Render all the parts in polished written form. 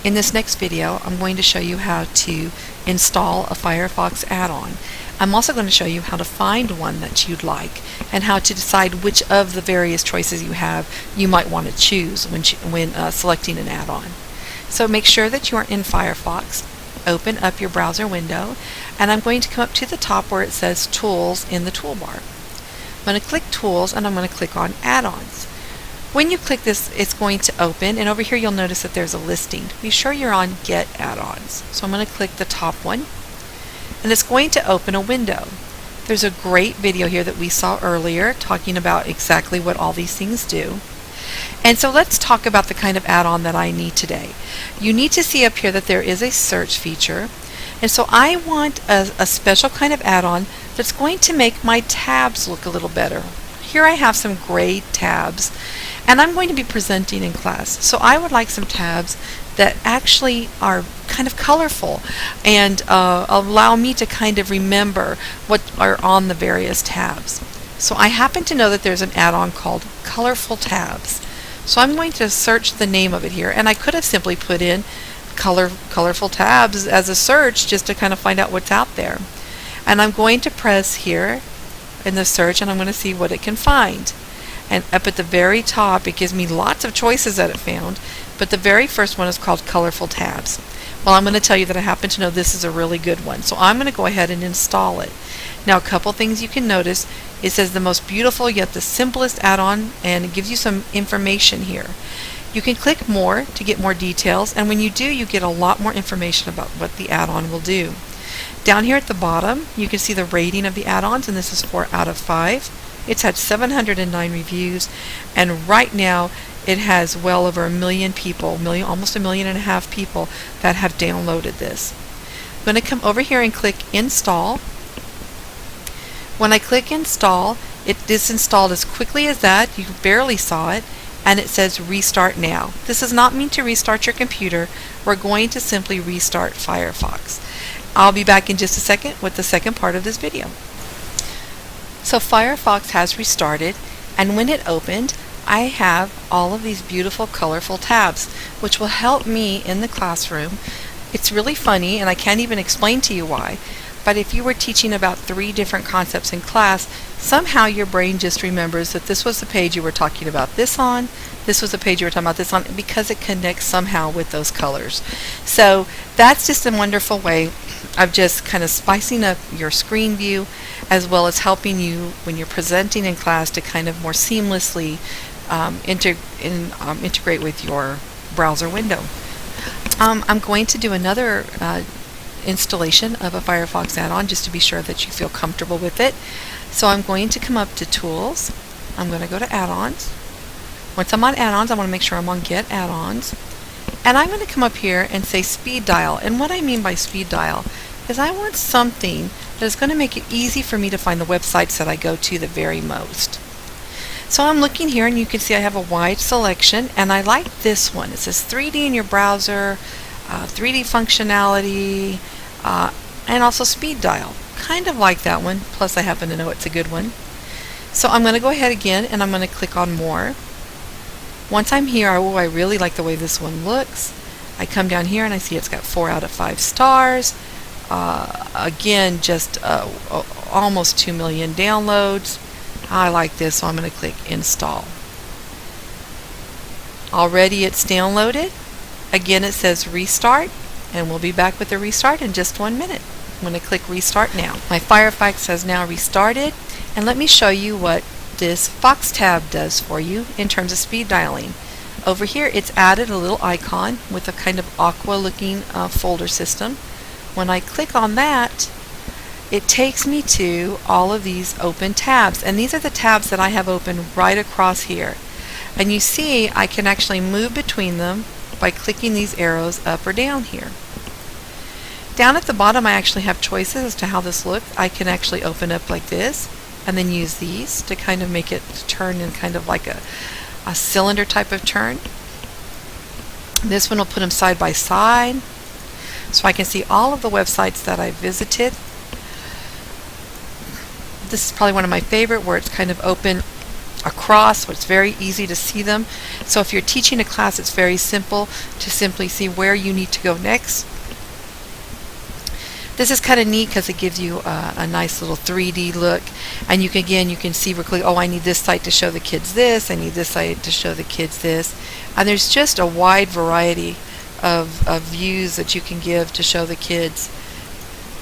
In this next video, I'm going to show you how to install a Firefox add-on. I'm also going to show you how to find one that you'd like and how to decide which of the various choices you have you might want to choose when selecting an add-on. So make sure that you are in Firefox. Open up your browser window, and I'm going to come up to the top where it says Tools in the toolbar. I'm going to click Tools, and I'm going to click on Add-ons. When you click this, it's going to open, and over here you'll notice that there's a listing. Be sure you're on Get Add-ons. So I'm going to click the top one, and it's going to open a window. There's a great video here that we saw earlier talking about exactly what all these things do. And so let's talk about the kind of add-on that I need today. You need to see up here that there is a search feature, and so I want a special kind of add-on that's going to make my tabs look a little better. Here I have some gray tabs, and I'm going to be presenting in class, so I would like some tabs that actually are kind of colorful and allow me to kind of remember what are on the various tabs. So I happen to know that there's an add-on called Colorful Tabs. So I'm going to search the name of it here, and I could have simply put in colorful tabs as a search just to kind of find out what's out there. And I'm going to press here in the search, and I'm going to see what it can find. And up at the very top it gives me lots of choices that it found, but the very first one is called Colorful Tabs. Well, I'm going to tell you that I happen to know this is a really good one, so I'm going to go ahead and install it. Now, a couple things you can notice. It says the most beautiful yet the simplest add-on, and it gives you some information here. You can click more to get more details, and when you do, you get a lot more information about what the add-on will do. Down here at the bottom, you can see the rating of the add-ons, and this is 4 out of 5. It's had 709 reviews, and right now it has well over 1 million people, almost 1.5 million people that have downloaded this. I'm going to come over here and click Install. When I click Install, it is installed as quickly as that. You barely saw it, and it says Restart Now. This does not mean to restart your computer. We're going to simply restart Firefox. I'll be back in just a second with the second part of this video. So Firefox has restarted, and when it opened, I have all of these beautiful colorful tabs which will help me in the classroom. It's really funny, and I can't even explain to you why, but if you were teaching about 3 different concepts in class, somehow your brain just remembers that this was the page you were talking about this on, this was the page you were talking about this on, because it connects somehow with those colors. So that's just a wonderful way of just kind of spicing up your screen view, as well as helping you when you're presenting in class to kind of more seamlessly integrate with your browser window. I'm going to do another installation of a Firefox add-on just to be sure that you feel comfortable with it. So I'm going to come up to Tools. I'm going to go to Add-ons. Once I'm on Add-ons, I want to make sure I'm on Get Add-ons. And I'm going to come up here and say Speed Dial. And what I mean by Speed Dial is I want something that is going to make it easy for me to find the websites that I go to the very most. So I'm looking here, and you can see I have a wide selection, and I like this one. It says 3D in your browser, 3D functionality, and also Speed Dial. Kind of like that one, plus I happen to know it's a good one. So I'm going to go ahead again, and I'm going to click on More. Once I'm here, I really like the way this one looks. I come down here and I see it's got 4 out of 5 stars. Again, just almost 2 million downloads. I like this, so I'm going to click Install. Already it's downloaded. Again, it says Restart, and we'll be back with the restart in just 1 minute. I'm going to click Restart Now. My Firefox has now restarted, and let me show you what this Fox tab does for you in terms of speed dialing. Over here, it's added a little icon with a kind of aqua looking folder system. When I click on that, it takes me to all of these open tabs, and these are the tabs that I have open right across here. And you see I can actually move between them by clicking these arrows up or down here. Down at the bottom, I actually have choices as to how this looks. I can actually open up like this and then use these to kind of make it turn in kind of like a cylinder type of turn. This one will put them side by side, so I can see all of the websites that I visited. This is probably one of my favorite, where it's kind of open across, so it's very easy to see them. So if you're teaching a class, it's very simple to simply see where you need to go next. This is kind of neat because it gives you a nice little 3D look, and you can see real quick, oh, I need this site to show the kids this, I need this site to show the kids this, and there's just a wide variety of views that you can give to show the kids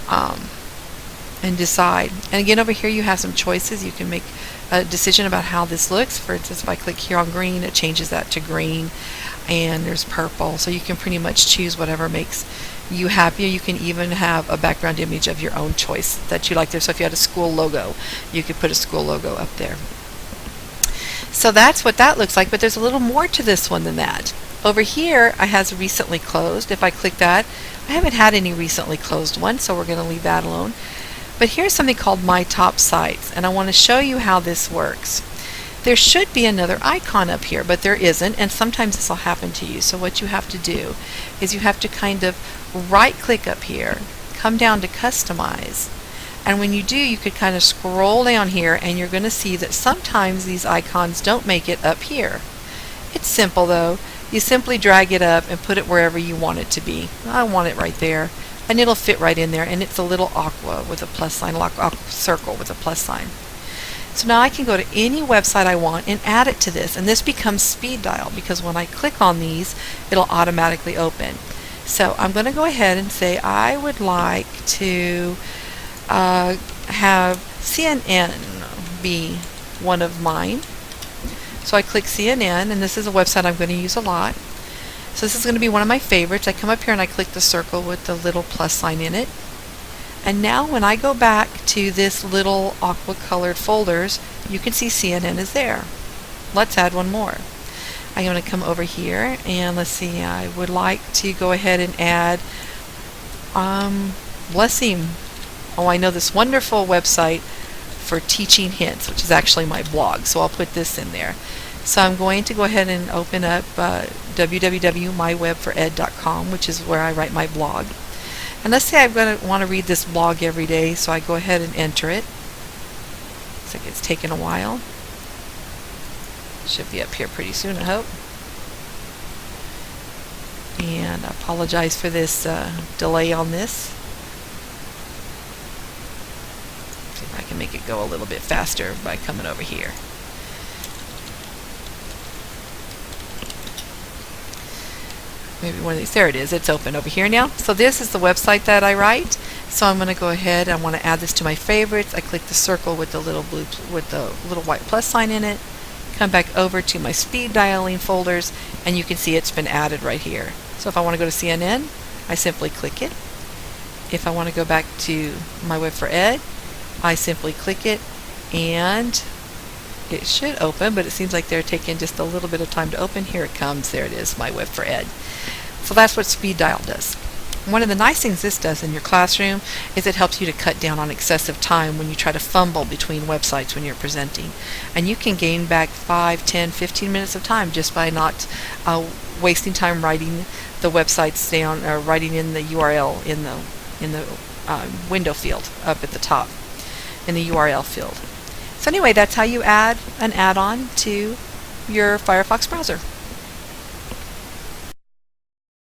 and decide. And again, over here you have some choices. You can make a decision about how this looks. For instance, if I click here on green, it changes that to green, and there's purple, so you can pretty much choose whatever makes you happy. You can even have a background image of your own choice that you like there. So if you had a school logo, you could put a school logo up there. So that's what that looks like, but there's a little more to this one than that. Over here, it has recently closed. If I click that, I haven't had any recently closed ones, so we're going to leave that alone. But here's something called My Top Sites, and I want to show you how this works. There should be another icon up here, but there isn't, and sometimes this will happen to you. So what you have to do is you have to kind of right click up here, come down to Customize, and when you do, you could kind of scroll down here, and you're going to see that sometimes these icons don't make it up here. It's simple though. You simply drag it up and put it wherever you want it to be. I want it right there, and it'll fit right in there, and it's a little aqua with a plus sign, aqua circle with a plus sign. So now I can go to any website I want and add it to this, and this becomes speed dial because when I click on these, it'll automatically open. So I'm going to go ahead and say I would like to have CNN be one of mine. So I click CNN, and this is a website I'm going to use a lot. So this is going to be one of my favorites. I come up here and I click the circle with the little plus sign in it. And now when I go back to this little aqua colored folders, you can see CNN is there. Let's add one more. I'm going to come over here and let's see, I would like to go ahead and add Blessing. Oh, I know this wonderful website for teaching hints, which is actually my blog, so I'll put this in there. So I'm going to go ahead and open up www.mywebfored.com, which is where I write my blog. And let's say I'm going to want to read this blog every day, so I go ahead and enter it. Looks like it's taken a while. Should be up here pretty soon, I hope. And I apologize for this delay on this. See if I can make it go a little bit faster by coming over here. Maybe one of these. There it is. It's open over here now. So this is the website that I write. So I'm going to go ahead. I want to add this to my favorites. I click the circle with the little blue, with the little white plus sign in it. Come back over to my speed dialing folders, and you can see it's been added right here. So if I want to go to CNN, I simply click it. If I want to go back to My Web for Ed, I simply click it, and it should open, but it seems like they're taking just a little bit of time to open. Here it comes. There it is, My Web for Ed. So that's what speed dial does. One of the nice things this does in your classroom is it helps you to cut down on excessive time when you try to fumble between websites when you're presenting. And you can gain back 5, 10, 15 minutes of time just by not wasting time writing the websites down or writing in the URL in the window field up at the top in the URL field. So anyway, that's how you add an add-on to your Firefox browser.